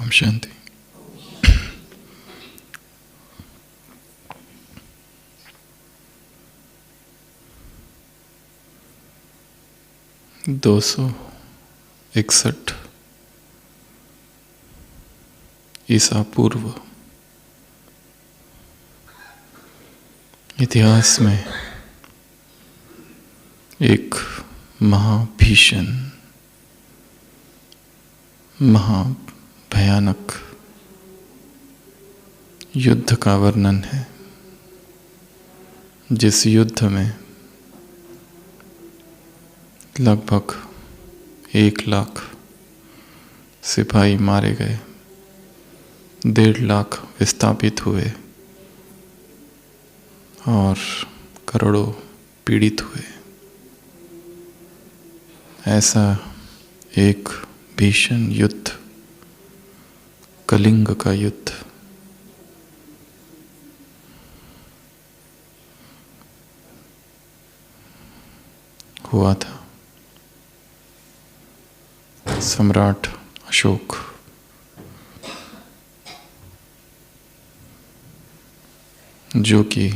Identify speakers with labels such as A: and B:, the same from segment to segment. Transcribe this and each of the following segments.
A: ओम शांति। दो 261 ईसा पूर्व इतिहास में एक महाभीषण महाभयानक युद्ध का वर्णन है, जिस युद्ध में लगभग 1 लाख सिपाही मारे गए, 1.5 लाख विस्थापित हुए और करोड़ों पीड़ित हुए। ऐसा एक भीषण युद्ध, कलिंग का युद्ध, हुआ था। सम्राट अशोक जो कि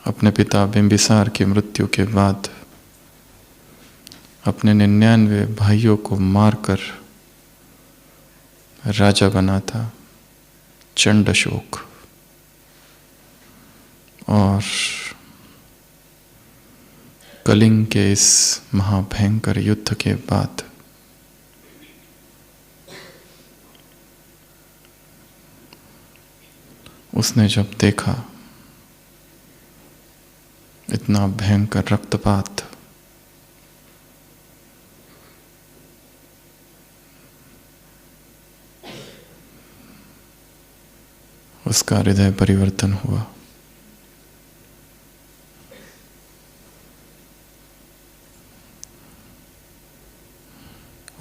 A: अपने पिता बिंबिसार की मृत्यु के बाद अपने 99 भाइयों को मारकर राजा बना था, चंड अशोक। और कलिंग के इस महाभयंकर युद्ध के बाद उसने जब देखा इतना भयंकर रक्तपात, उसका हृदय परिवर्तन हुआ।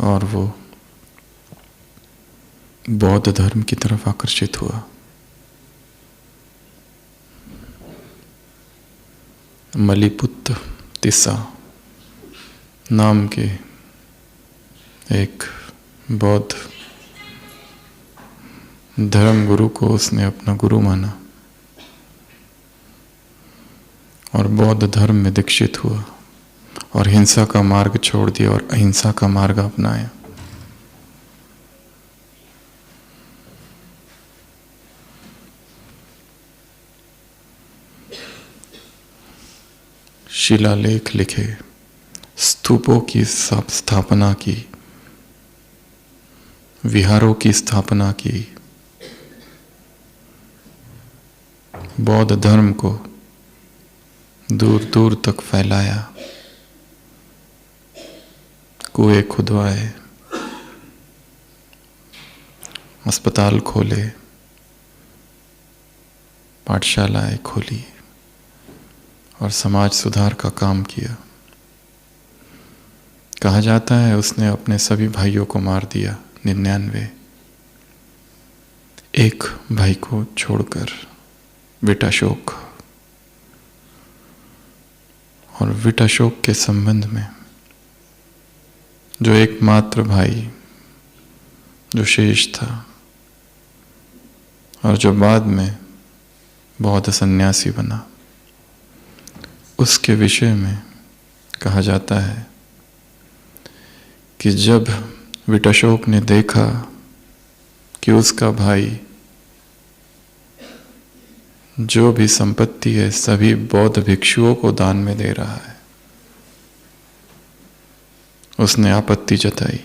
A: और वो बौद्ध धर्म की तरफ आकर्षित हुआ। मलीपुत्त तिस्सा नाम के एक बौद्ध धर्म गुरु को उसने अपना गुरु माना और बौद्ध धर्म में दीक्षित हुआ और हिंसा का मार्ग छोड़ दिया और अहिंसा का मार्ग अपनाया। शिलालेख लिखे, स्तूपों की स्थापना की, विहारों की स्थापना की, बौद्ध धर्म को दूर दूर तक फैलाया, कुएं खुदवाए, अस्पताल खोले, पाठशालाएं खोली और समाज सुधार का काम किया। कहा जाता है उसने अपने सभी भाइयों को मार दिया, 99, एक भाई को छोड़कर, विटाशोक। और विटाशोक के संबंध में जो एकमात्र भाई जो शेष था और जो बाद में बौद्ध सन्यासी बना, उसके विषय में कहा जाता है कि जब विटाशोक ने देखा कि उसका भाई जो भी संपत्ति है सभी बौद्ध भिक्षुओं को दान में दे रहा है, उसने आपत्ति जताई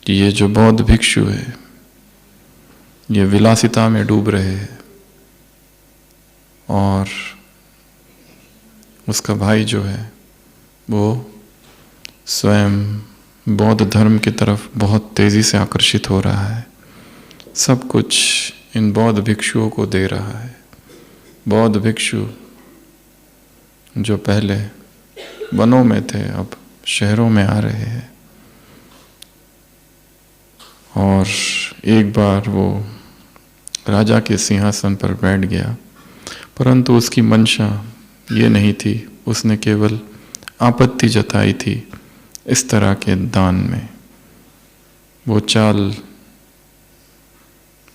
A: कि ये जो बौद्ध भिक्षु है ये विलासिता में डूब रहे हैं और उसका भाई जो है वो स्वयं बौद्ध धर्म की तरफ बहुत तेजी से आकर्षित हो रहा है, सब कुछ इन बौद्ध भिक्षुओं को दे रहा है। बौद्ध भिक्षु जो पहले वनों में थे अब शहरों में आ रहे हैं। और एक बार वो राजा के सिंहासन पर बैठ गया, परंतु उसकी मंशा ये नहीं थी, उसने केवल आपत्ति जताई थी इस तरह के दान में। वो चाल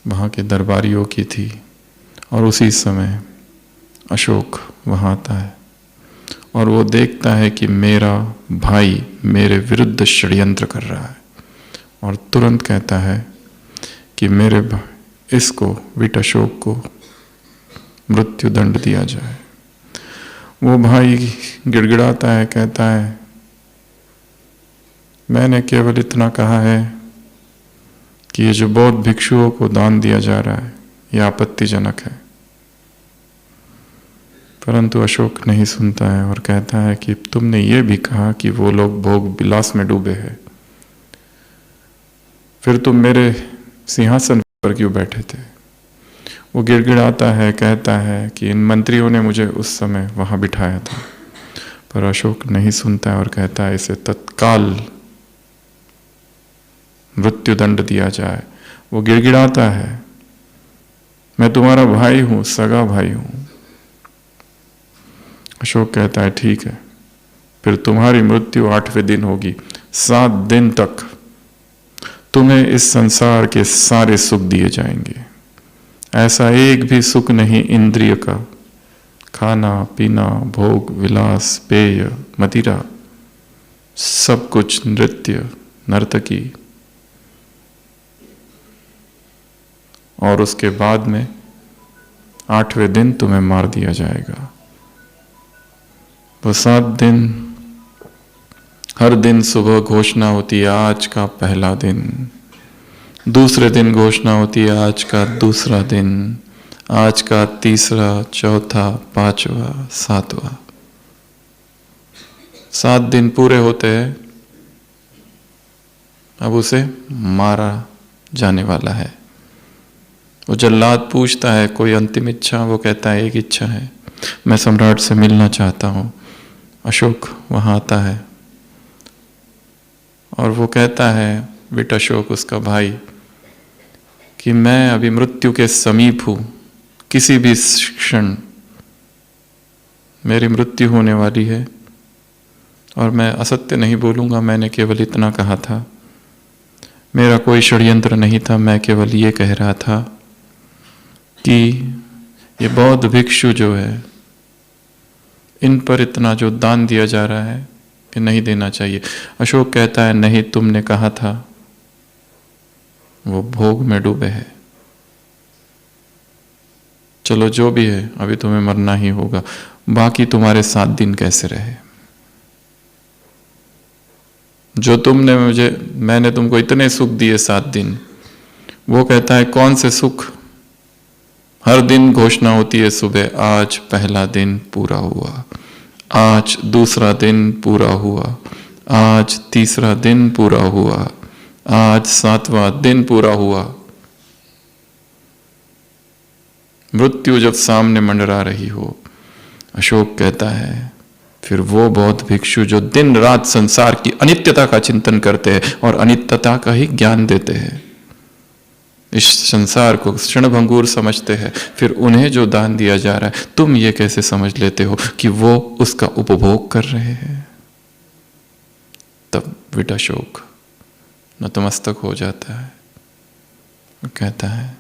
A: वहाँ के दरबारियों की थी और उसी समय अशोक वहाँ आता है और वो देखता है कि मेरा भाई मेरे विरुद्ध षड्यंत्र कर रहा है और तुरंत कहता है कि इसको विटाशोक को मृत्यु दंड दिया जाए। वो भाई गिड़गिड़ाता है, कहता है मैंने केवल इतना कहा है कि ये जो बौद्ध भिक्षुओं को दान दिया जा रहा है ये आपत्तिजनक है। परंतु अशोक नहीं सुनता है और कहता है कि तुमने ये भी कहा कि वो लोग भोग विलास में डूबे हैं, फिर तुम मेरे सिंहासन पर क्यों बैठे थे? वो गिड़गिड़ाता है, कहता है कि इन मंत्रियों ने मुझे उस समय वहां बिठाया था। पर अशोक नहीं सुनता है और कहता है इसे तत्काल मृत्यु दंड दिया जाए। वो गिड़गिड़ाता है, मैं तुम्हारा भाई हूं, सगा भाई हूं। अशोक कहता है ठीक है, फिर तुम्हारी मृत्यु 8वें दिन होगी। 7 दिन तक तुम्हें इस संसार के सारे सुख दिए जाएंगे। ऐसा एक भी सुख नहीं इंद्रिय का, खाना पीना भोग विलास पेय मदिरा सब कुछ, नृत्य नर्तकी, और उसके बाद में 8वें दिन तुम्हें मार दिया जाएगा। वो 7 दिन हर दिन सुबह घोषणा होती है आज का पहला दिन, दूसरे दिन घोषणा होती है आज का दूसरा दिन, आज का तीसरा, चौथा, 5वां, 7वां। 7 दिन पूरे होते हैं, अब उसे मारा जाने वाला है। वो जल्लाद पूछता है कोई अंतिम इच्छा? वो कहता है एक इच्छा है, मैं सम्राट से मिलना चाहता हूँ। अशोक वहाँ आता है और वो कहता है विटाशोक उसका भाई कि मैं अभी मृत्यु के समीप हूँ, किसी भी क्षण मेरी मृत्यु होने वाली है और मैं असत्य नहीं बोलूँगा। मैंने केवल इतना कहा था, मेरा कोई षड्यंत्र नहीं था, मैं केवल ये कह रहा था कि ये बौद्ध भिक्षु जो है इन पर इतना जो दान दिया जा रहा है कि नहीं देना चाहिए। अशोक कहता है नहीं, तुमने कहा था वो भोग में डूबे हैं, चलो जो भी है अभी तुम्हें मरना ही होगा, बाकी तुम्हारे 7 दिन कैसे रहे? जो मैंने तुमको इतने सुख दिए 7 दिन। वो कहता है कौन से सुख? हर दिन घोषणा होती है सुबह, आज पहला दिन पूरा हुआ, आज दूसरा दिन पूरा हुआ, आज तीसरा दिन पूरा हुआ, आज 7वां दिन पूरा हुआ। मृत्यु जब सामने मंडरा रही हो, अशोक कहता है फिर वो बौद्ध भिक्षु जो दिन रात संसार की अनित्यता का चिंतन करते हैं और अनित्यता का ही ज्ञान देते हैं, इस संसार को क्षणभंगुर समझते हैं, फिर उन्हें जो दान दिया जा रहा है तुम ये कैसे समझ लेते हो कि वो उसका उपभोग कर रहे हैं? तब विटाशोक नतमस्तक हो जाता है, कहता है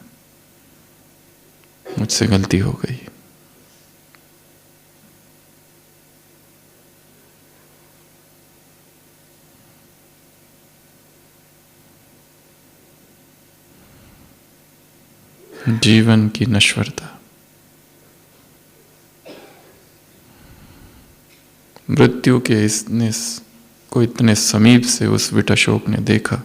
A: मुझसे गलती हो गई। जीवन की नश्वरता, मृत्यु के को इतने समीप से उस विटाशोक ने देखा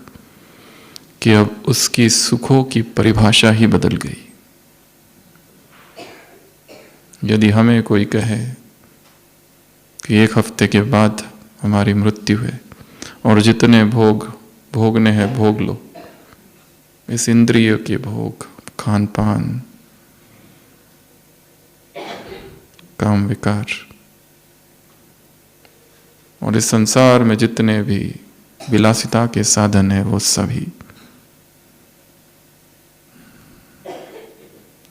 A: कि अब उसकी सुखों की परिभाषा ही बदल गई। यदि हमें कोई कहे कि 1 हफ्ते के बाद हमारी मृत्यु है और जितने भोग भोगने हैं भोग लो, इस इंद्रिय के भोग, खान पान, काम विकार और इस संसार में जितने भी विलासिता के साधन है वो सभी,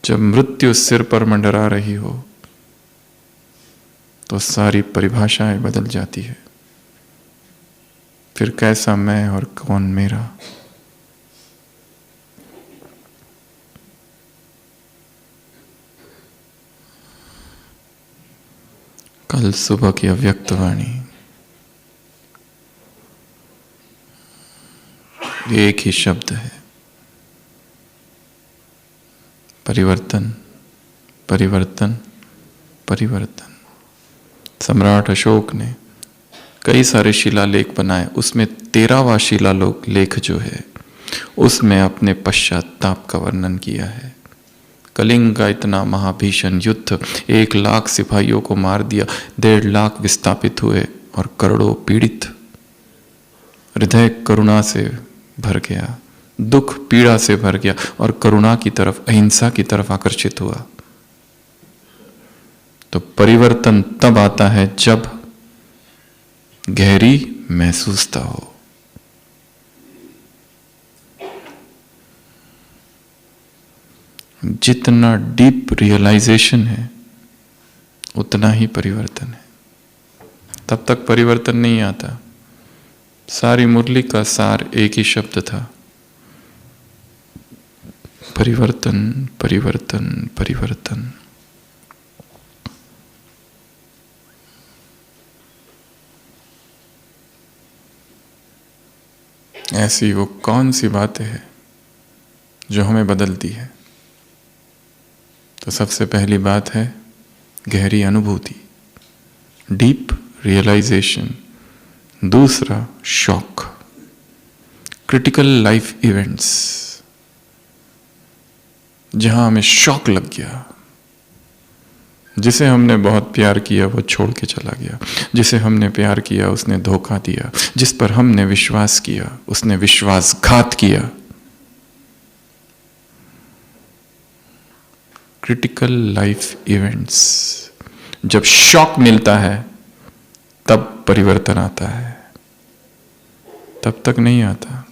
A: जब मृत्यु सिर पर मंडरा रही हो तो सारी परिभाषाएं बदल जाती है। फिर कैसा मैं और कौन मेरा, कल सुबह की अव्यक्त वाणी, एक ही शब्द है, परिवर्तन परिवर्तन परिवर्तन। सम्राट अशोक ने कई सारे शिलालेख बनाए, उसमें 13वां शिलालेख जो है उसमें अपने पश्चाताप का वर्णन किया है। कलिंग का इतना महाभीषण युद्ध, 1 लाख सिपाहियों को मार दिया, 1.5 लाख विस्थापित हुए और करोड़ों पीड़ित। हृदय करुणा से भर गया, दुख पीड़ा से भर गया और करुणा की तरफ, अहिंसा की तरफ आकर्षित हुआ। तो परिवर्तन तब आता है जब गहरी महसूसता हो। जितना डीप रियलाइजेशन है उतना ही परिवर्तन है। तब तक परिवर्तन नहीं आता। सारी मुरली का सार एक ही शब्द था, परिवर्तन परिवर्तन परिवर्तन। ऐसी वो कौन सी बातें हैं जो हमें बदलती है? तो सबसे पहली बात है गहरी अनुभूति, डीप रियलाइजेशन। दूसरा शॉक, क्रिटिकल लाइफ इवेंट्स, जहां हमें शॉक लग गया। जिसे हमने बहुत प्यार किया वो छोड़ के चला गया, जिसे हमने प्यार किया उसने धोखा दिया, जिस पर हमने विश्वास किया उसने विश्वासघात किया। क्रिटिकल लाइफ इवेंट्स, जब शॉक मिलता है तब परिवर्तन आता है, तब तक नहीं आता।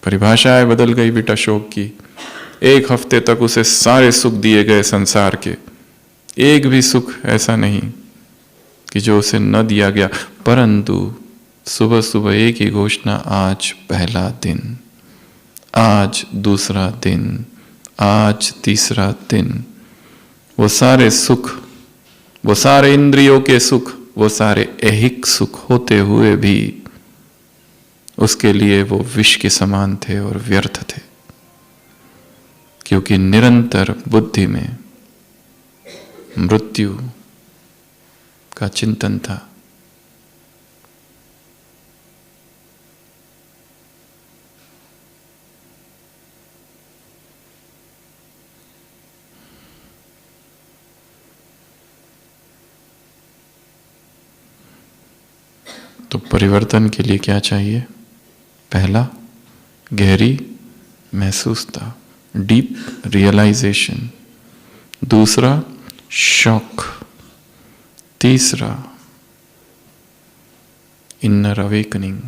A: परिभाषाएं बदल गई बेटा शोक की। 1 हफ्ते तक उसे सारे सुख दिए गए संसार के, एक भी सुख ऐसा नहीं कि जो उसे न दिया गया। परंतु सुबह सुबह एक ही घोषणा, आज पहला दिन, आज दूसरा दिन, आज तीसरा दिन। वो सारे सुख, वो सारे इंद्रियों के सुख, वो सारे ऐहिक सुख होते हुए भी उसके लिए वो विष के समान थे और व्यर्थ थे, क्योंकि निरंतर बुद्धि में मृत्यु का चिंतन था। तो परिवर्तन के लिए क्या चाहिए? पहला गहरी महसूसता, डीप रियलाइजेशन। दूसरा शॉक। तीसरा इनर अवेकनिंग,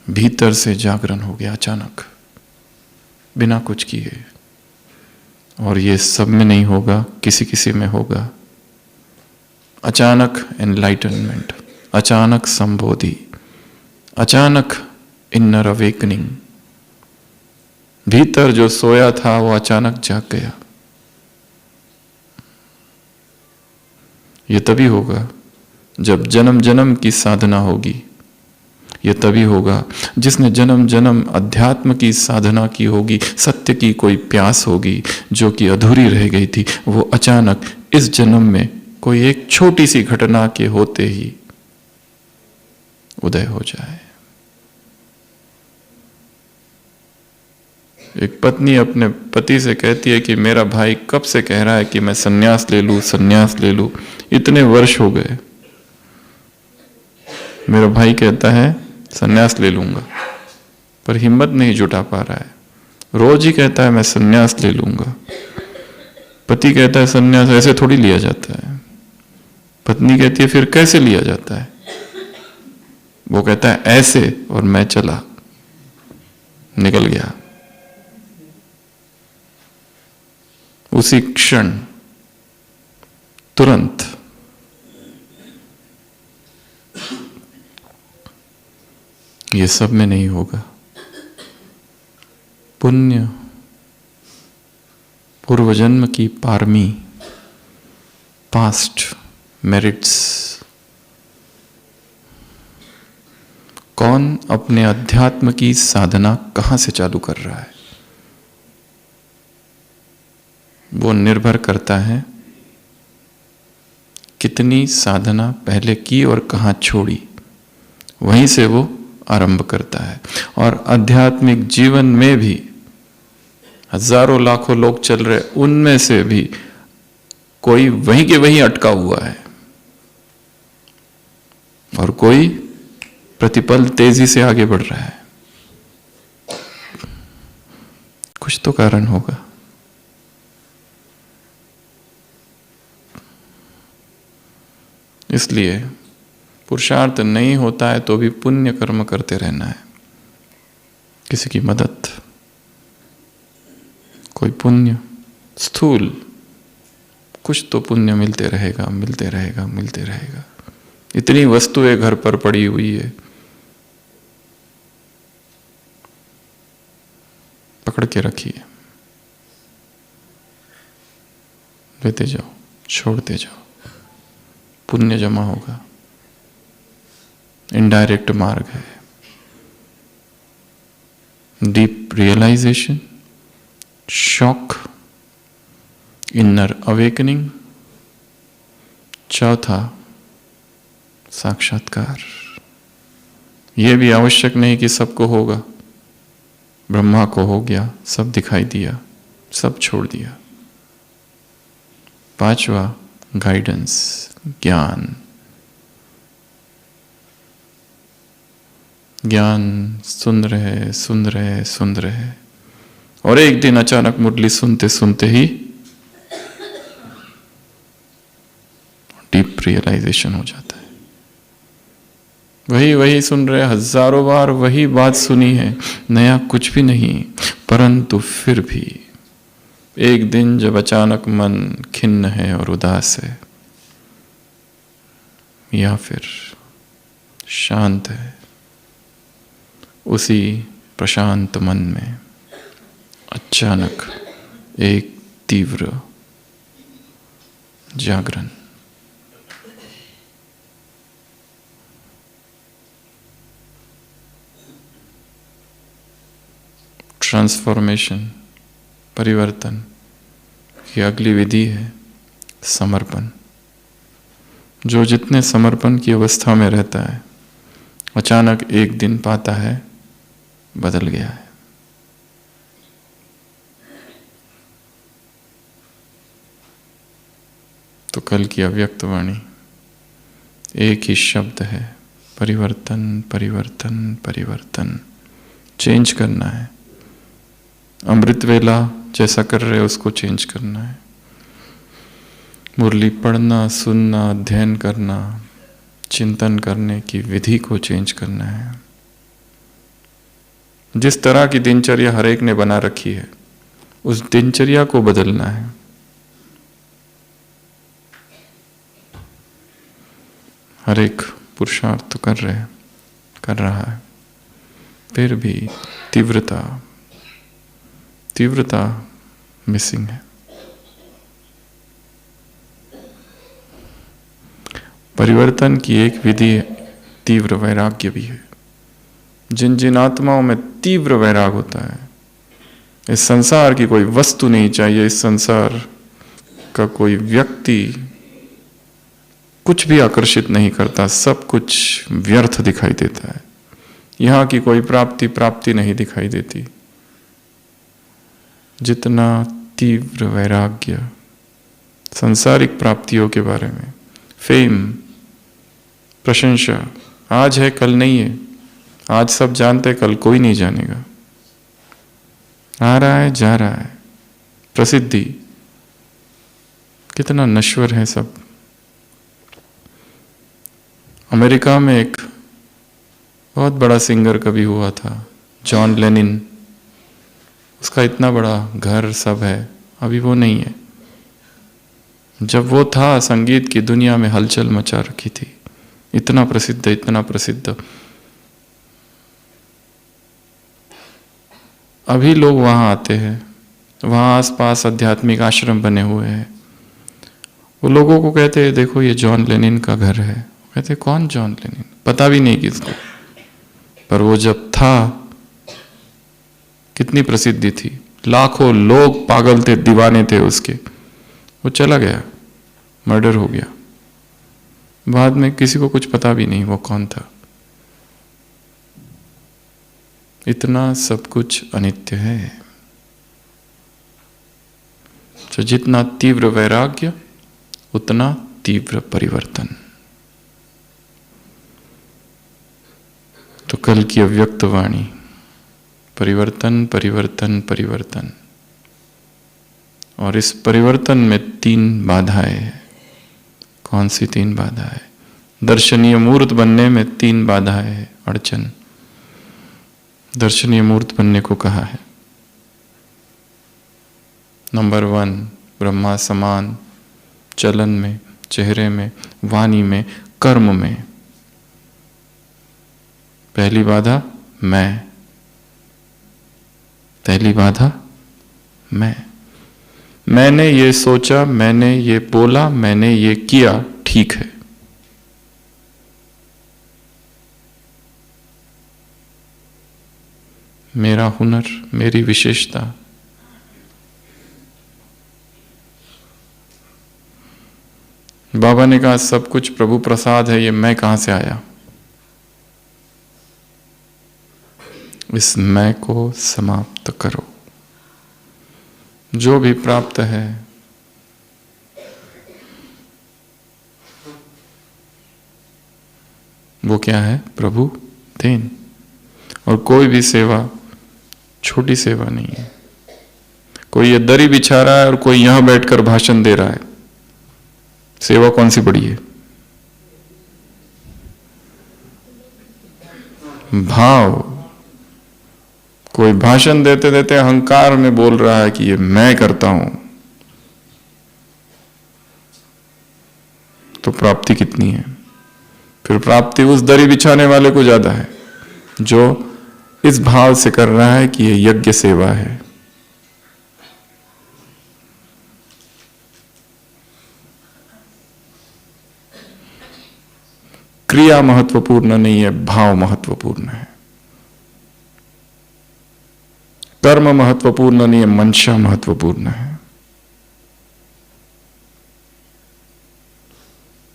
A: भीतर से जागरण हो गया अचानक, बिना कुछ किए। और ये सब में नहीं होगा, किसी किसी में होगा। अचानक एनलाइटनमेंट, अचानक संबोधि, अचानक इनर अवेकनिंग। भीतर जो सोया था वो अचानक जाग गया। ये तभी होगा जब जन्म जन्म की साधना होगी। ये तभी होगा जिसने जन्म जन्म अध्यात्म की साधना की होगी, सत्य की कोई प्यास होगी जो कि अधूरी रह गई थी, वो अचानक इस जन्म में कोई एक छोटी सी घटना के होते ही उदय हो जाए। एक पत्नी अपने पति से कहती है कि मेरा भाई कब से कह रहा है कि मैं सन्यास ले लूं, सन्यास ले लूं, इतने वर्ष हो गए। मेरा भाई कहता है सन्यास ले लूंगा, पर हिम्मत नहीं जुटा पा रहा है। रोज ही कहता है मैं सन्यास ले लूंगा। पति कहता है सन्यास ऐसे थोड़ी लिया जाता है। पत्नी कहती है फिर कैसे लिया जाता है? वो कहता है ऐसे, और मैं चला, निकल गया। उसी क्षण, तुरंत। ये सब में नहीं होगा। पुण्य, पूर्व जन्म की पारमी, पास्ट मेरिट्स। कौन अपने अध्यात्म की साधना कहां से चालू कर रहा है, वो निर्भर करता है कितनी साधना पहले की और कहां छोड़ी, वहीं से वो आरंभ करता है। और आध्यात्मिक जीवन में भी हजारों लाखों लोग चल रहे, उनमें से भी कोई वहीं के वहीं अटका हुआ है और कोई प्रतिपल तेजी से आगे बढ़ रहा है। कुछ तो कारण होगा। इसलिए पुरुषार्थ नहीं होता है तो भी पुण्य कर्म करते रहना है। किसी की मदद, कोई पुण्य स्थूल, कुछ तो पुण्य मिलते रहेगा, मिलते रहेगा, मिलते रहेगा। इतनी वस्तुएं घर पर पड़ी हुई है, पकड़ के रखिए, लेते जाओ, छोड़ते जाओ, पुण्य जमा होगा। इनडायरेक्ट मार्ग है। Deep realization, shock, inner awakening, चौथा साक्षात्कार। यह भी आवश्यक नहीं कि सबको होगा। ब्रह्मा को हो गया, सब दिखाई दिया, सब छोड़ दिया। पांचवा गाइडेंस, ज्ञान। ज्ञान सुन रहे, सुन रहे, सुन रहे, और एक दिन अचानक मुरली सुनते सुनते ही डीप रियलाइजेशन हो जाता है। वही वही सुन रहे, हजारों बार वही बात सुनी है, नया कुछ भी नहीं। परंतु फिर भी एक दिन जब अचानक मन खिन्न है और उदास है, या फिर शांत है, उसी प्रशांत मन में अचानक एक तीव्र जागरण, ट्रांसफॉर्मेशन, परिवर्तन की अगली विधि है समर्पण। जो जितने समर्पण की अवस्था में रहता है, अचानक एक दिन पाता है बदल गया है। तो कल की अव्यक्त वाणी एक ही शब्द है, परिवर्तन, परिवर्तन, परिवर्तन। चेंज करना है। अमृत वेला जैसा कर रहे उसको चेंज करना है। मुरली पढ़ना, सुनना, अध्ययन करना, चिंतन करने की विधि को चेंज करना है। जिस तरह की दिनचर्या हर एक ने बना रखी है, उस दिनचर्या को बदलना है। हर एक पुरुषार्थ कर रहा है, फिर भी तीव्रता मिसिंग है। परिवर्तन की एक विधि तीव्र वैराग्य भी है। जिन जिन आत्माओं में तीव्र वैराग होता है, इस संसार की कोई वस्तु नहीं चाहिए, इस संसार का कोई व्यक्ति कुछ भी आकर्षित नहीं करता, सब कुछ व्यर्थ दिखाई देता है। यहां की कोई प्राप्ति नहीं दिखाई देती। जितना तीव्र वैराग्य सांसारिक प्राप्तियों के बारे में, फेम, प्रशंसा, आज है कल नहीं है, आज सब जानते कल कोई नहीं जानेगा, आ रहा है जा रहा है, प्रसिद्धि, कितना नश्वर है सब। अमेरिका में एक बहुत बड़ा सिंगर कभी हुआ था, जॉन लेनिन। उसका इतना बड़ा घर सब है, अभी वो नहीं है। जब वो था, संगीत की दुनिया में हलचल मचा रखी थी, इतना प्रसिद्ध, इतना प्रसिद्ध। अभी लोग वहां आते हैं, वहां आसपास आध्यात्मिक आश्रम बने हुए हैं, वो लोगों को कहते हैं देखो ये जॉन लेनिन का घर है। कहते कौन जॉन लेनिन, पता भी नहीं किसको, पर वो जब था कितनी प्रसिद्धि थी, लाखों लोग पागल थे, दीवाने थे उसके। वो चला गया, मर्डर हो गया, बाद में किसी को कुछ पता भी नहीं वो कौन था। इतना सब कुछ अनित्य है। तो जितना तीव्र वैराग्य उतना तीव्र परिवर्तन। तो कल की अव्यक्त वाणी, परिवर्तन परिवर्तन परिवर्तन, और इस परिवर्तन में 3 बाधाएं हैं। कौन सी 3 बाधाएं? दर्शनीय मूर्त बनने में 3 बाधाएं हैं, अड़चन। दर्शनीय मूर्त बनने को कहा है। नंबर 1, ब्रह्मा समान चलन में, चेहरे में, वाणी में, कर्म में। पहली बाधा मैं, पहली बाधा मैंने ये सोचा, मैंने ये बोला, मैंने ये किया, ठीक है। मेरा हुनर, मेरी विशेषता। बाबा ने कहा सब कुछ प्रभु प्रसाद है, ये मैं कहां से आया? इस मैं को समाप्त करो। जो भी प्राप्त है वो क्या है? प्रभु देन। और कोई भी सेवा छोटी सेवा नहीं है। कोई ये दरी बिछा रहा है और कोई यहां बैठकर भाषण दे रहा है, सेवा कौन सी बड़ी है? भाव। कोई भाषण देते देते अहंकार में बोल रहा है कि ये मैं करता हूं, तो प्राप्ति कितनी है? फिर प्राप्ति उस दरी बिछाने वाले को ज्यादा है जो इस भाव से कर रहा है कि ये यज्ञ सेवा है। क्रिया महत्वपूर्ण नहीं है, भाव महत्वपूर्ण है। कर्म महत्वपूर्ण नहीं है, मंशा महत्वपूर्ण है।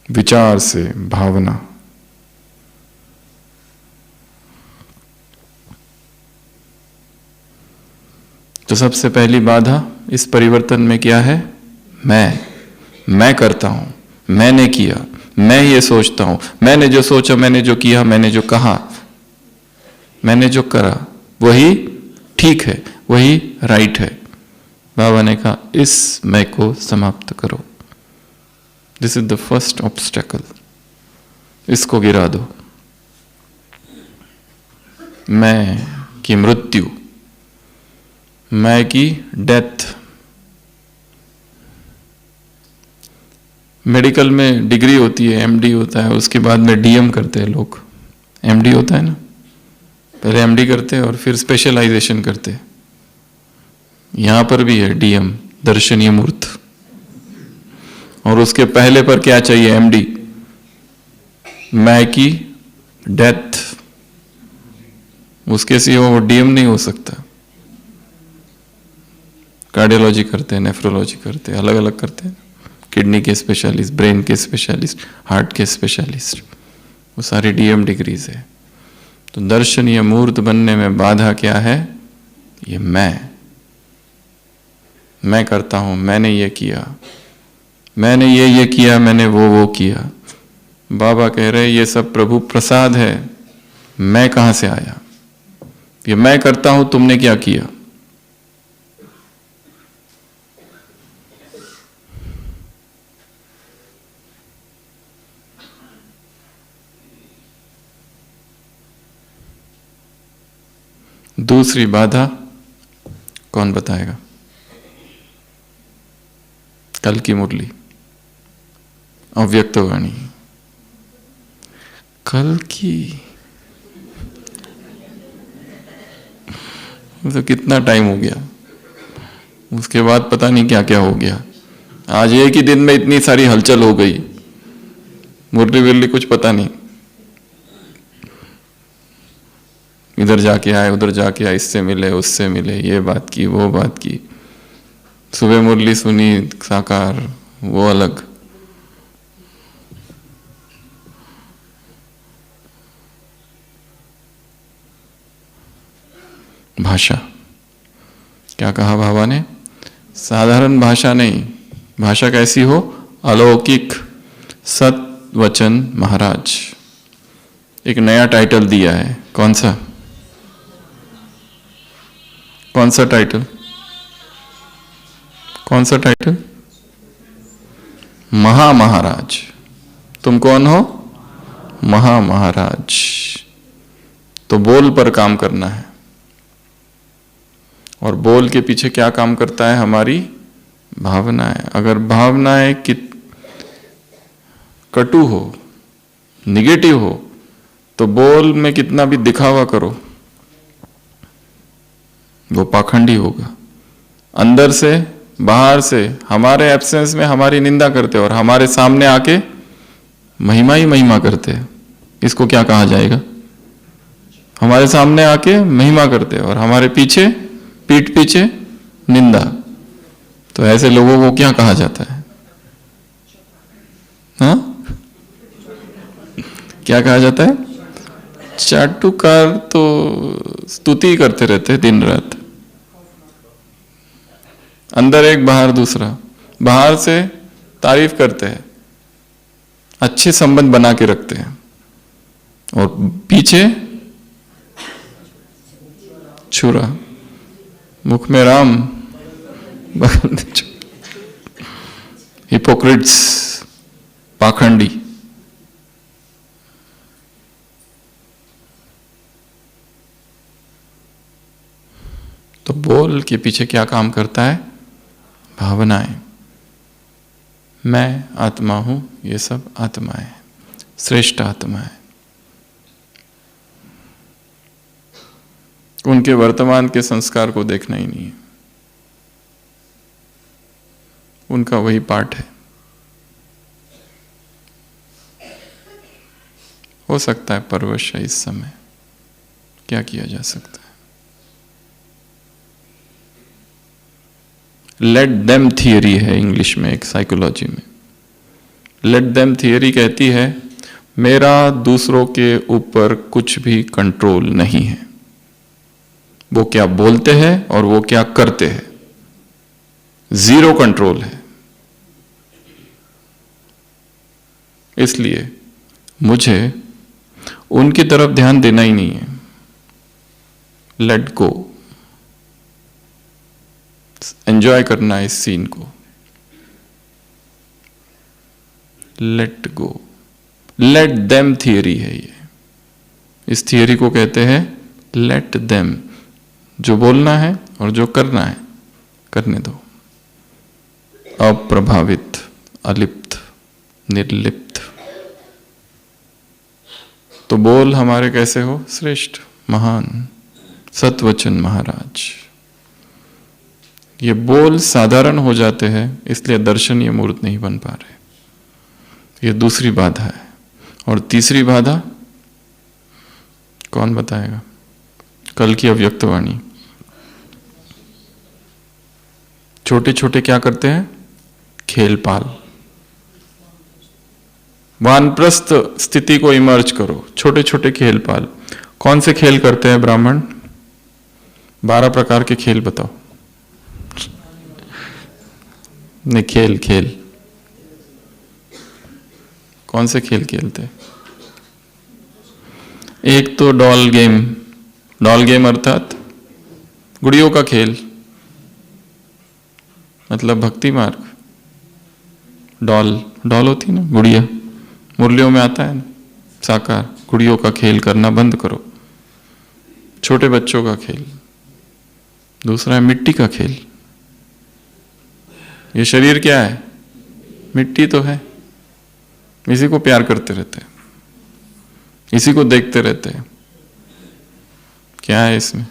A: विचार से भावना। तो सबसे पहली बाधा इस परिवर्तन में क्या है? मैं करता हूं, मैंने किया, मैं ये सोचता हूं, मैंने जो सोचा, मैंने जो किया, मैंने जो कहा, मैंने जो करा वही ठीक है, वही राइट है। बाबा ने कहा इस मैं को समाप्त करो। This is the first obstacle. इसको गिरा दो। मैं की मृत्यु, मैं की डेथ। मेडिकल में डिग्री होती है, एमडी होता है, उसके बाद में डीएम करते हैं लोग। एमडी होता है ना, पहले एमडी करते हैं और फिर स्पेशलाइजेशन करते हैं। यहां पर भी है डीएम, दर्शनीय मूर्त। और उसके पहले पर क्या चाहिए? एमडी। मैं की डेथ। उसके सिवा वो डीएम नहीं हो सकता। कार्डियोलॉजी करते हैं, नेफ्रोलॉजी करते हैं, अलग अलग करते हैं। किडनी के स्पेशलिस्ट, ब्रेन के स्पेशलिस्ट, हार्ट के स्पेशलिस्ट, वो सारी डीएम डिग्रीज है। तो दर्शनीय मूर्त बनने में बाधा क्या है? ये मैं करता हूं, मैंने ये किया, मैंने ये किया, मैंने वो किया। बाबा कह रहे ये सब प्रभु प्रसाद है। मैं कहां से आया? ये मैं करता हूं, तुमने क्या किया? दूसरी बाधा कौन बताएगा? कल की मुरली, अव्यक्त वाणी। कल की तो कितना टाइम हो गया, उसके बाद पता नहीं क्या क्या हो गया। आज एक ही दिन में इतनी सारी हलचल हो गई, मुरली बिरली कुछ पता नहीं, इधर जाके आए उधर जाके आए, इससे मिले उससे मिले, ये बात की वो बात की, सुबह मुरली सुनी साकार, वो अलग। भाषा, क्या कहा बाबा ने? साधारण भाषा नहीं, भाषा कैसी हो? अलौकिक। सत वचन महाराज, एक नया टाइटल दिया है। कौन सा? कौन सा टाइटल? कौन सा टाइटल? महा महाराज। तुम कौन हो? महा महाराज। तो बोल पर काम करना है, और बोल के पीछे क्या काम करता है? हमारी भावनाएं। अगर भावनाएं कटु हो, निगेटिव हो, तो बोल में कितना भी दिखावा करो वो पाखंडी होगा। अंदर से बाहर से हमारे एब्सेंस में हमारी निंदा करते और हमारे सामने आके महिमा ही महिमा करते हैं, इसको क्या कहा जाएगा? हमारे सामने आके महिमा करते और हमारे पीछे, पीठ पीछे निंदा। तो ऐसे लोगों को क्या कहा जाता है? हाँ, क्या कहा जाता है? चाटुकार। तो स्तुति करते रहते हैं दिन रात, अंदर एक बाहर दूसरा। बाहर से तारीफ करते हैं, अच्छे संबंध बना के रखते हैं, और पीछे छुरा, मुख में राम, बगल में हिपोक्रिट्स, पाखंडी। तो बोल के पीछे क्या काम करता है? भावनाएं। मैं आत्मा हूं, ये सब आत्माएं, श्रेष्ठ आत्माएं। उनके वर्तमान के संस्कार को देखना ही नहीं है, उनका वही पाठ है। हो सकता है परवश है इस समय, क्या किया जा सकता है? लेट देम थियरी है इंग्लिश में, एक साइकोलॉजी में। लेट देम थियरी कहती है मेरा दूसरों के ऊपर कुछ भी कंट्रोल नहीं है, वो क्या बोलते हैं और वो क्या करते हैं, जीरो कंट्रोल है। इसलिए मुझे उनकी तरफ ध्यान देना ही नहीं है। लेट गो, एंजॉय करना है इस सीन को। Let go, let them theory है ये। इस थियरी को कहते हैं लेट देम। जो बोलना है और जो करना है करने दो, अप्रभावित, अलिप्त, निर्लिप्त। तो बोल हमारे कैसे हो? श्रेष्ठ, महान, सतवचन महाराज। ये बोल साधारण हो जाते हैं, इसलिए दर्शनीय मूर्त नहीं बन पा रहे। ये दूसरी बाधा है। और तीसरी बाधा कौन बताएगा? कल की अव्यक्तवाणी। छोटे छोटे क्या करते हैं? खेल पाल। वानप्रस्थ स्थिति को इमर्ज करो, छोटे छोटे खेल पाल। कौन से खेल करते हैं ब्राह्मण? 12 प्रकार के खेल बताओ। नहीं, खेल खेल कौन से खेल खेलते हैं? एक तो डॉल गेम। डॉल गेम अर्थात गुड़ियों का खेल, मतलब भक्ति मार्ग। डॉल, डॉल होती ना गुड़िया, मुरलियों में आता है ना साकार। गुड़ियों का खेल करना बंद करो, छोटे बच्चों का खेल। दूसरा है मिट्टी का खेल। ये शरीर क्या है? मिट्टी तो है, इसी को प्यार करते रहते हैं, इसी को देखते रहते हैं। क्या है इसमें?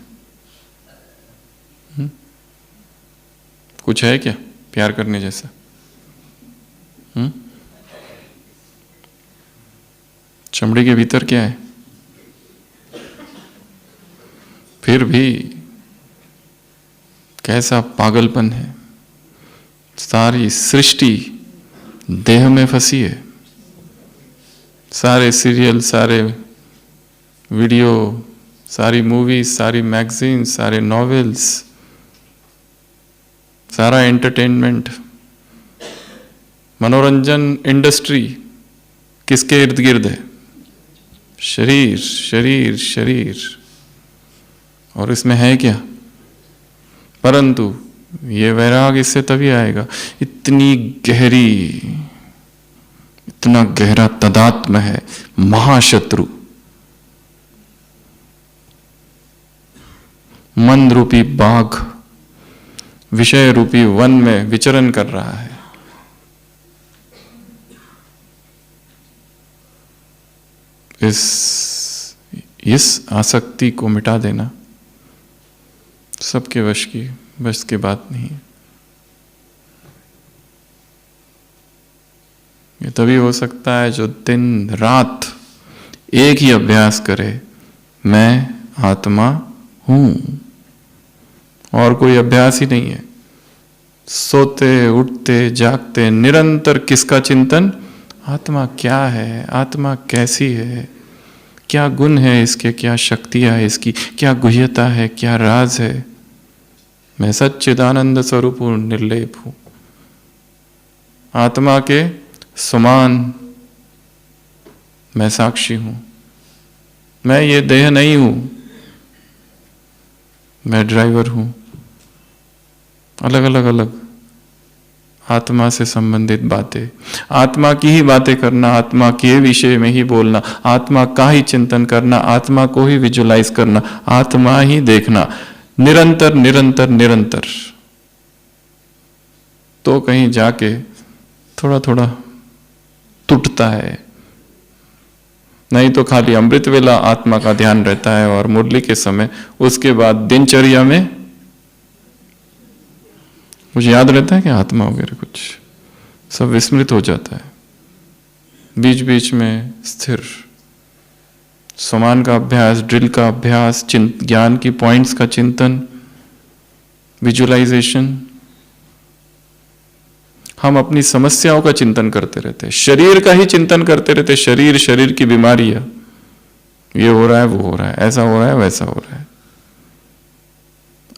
A: कुछ है क्या प्यार करने जैसा? चमड़ी के भीतर क्या है? फिर भी कैसा पागलपन है। सारी सृष्टि देह में फंसी है। सारे सीरियल, सारे वीडियो, सारी मूवीज, सारी मैगजीन, सारे नॉवेल्स, सारा एंटरटेनमेंट, मनोरंजन इंडस्ट्री किसके इर्द गिर्द है? शरीर, शरीर, शरीर। और इसमें है क्या? परंतु ये वैराग इससे तभी आएगा, इतनी गहरी, इतना गहरा तदात्म है। महाशत्रु मन रूपी बाघ विषय रूपी वन में विचरण कर रहा है। इस आसक्ति को मिटा देना सबके बस की बात नहीं है। ये तभी हो सकता है जो दिन रात एक ही अभ्यास करे, मैं आत्मा हूं, और कोई अभ्यास ही नहीं है। सोते उठते जागते निरंतर किसका चिंतन? आत्मा क्या है, आत्मा कैसी है, क्या गुण है इसके, क्या शक्तियां है इसकी, क्या गुह्यता है, क्या राज है। मैं सच्चिदानंद स्वरूप हूं, निर्लेप हूं, आत्मा के समान मैं साक्षी हूं। मैं ये देह नहीं हूं, मैं ड्राइवर हूं। अलग अलग अलग आत्मा से संबंधित बातें, आत्मा की ही बातें करना, आत्मा के विषय में ही बोलना, आत्मा का ही चिंतन करना, आत्मा को ही विजुलाइज करना, आत्मा ही देखना, निरंतर निरंतर निरंतर। तो कहीं जाके थोड़ा थोड़ा टूटता है, नहीं तो खाली अमृत वेला आत्मा का ध्यान रहता है और मुरली के समय, उसके बाद दिनचर्या में मुझे याद रहता है कि आत्मा वगैरह कुछ सब विस्मृत हो जाता है। बीच बीच में स्थिर समान का अभ्यास, ड्रिल का अभ्यास, ज्ञान की पॉइंट्स का चिंतन, विजुअलाइजेशन। हम अपनी समस्याओं का चिंतन करते रहते हैं, शरीर का ही चिंतन करते रहते हैं। शरीर, शरीर की बीमारियां, ये हो रहा है, वो हो रहा है, ऐसा हो रहा है, वैसा हो रहा है।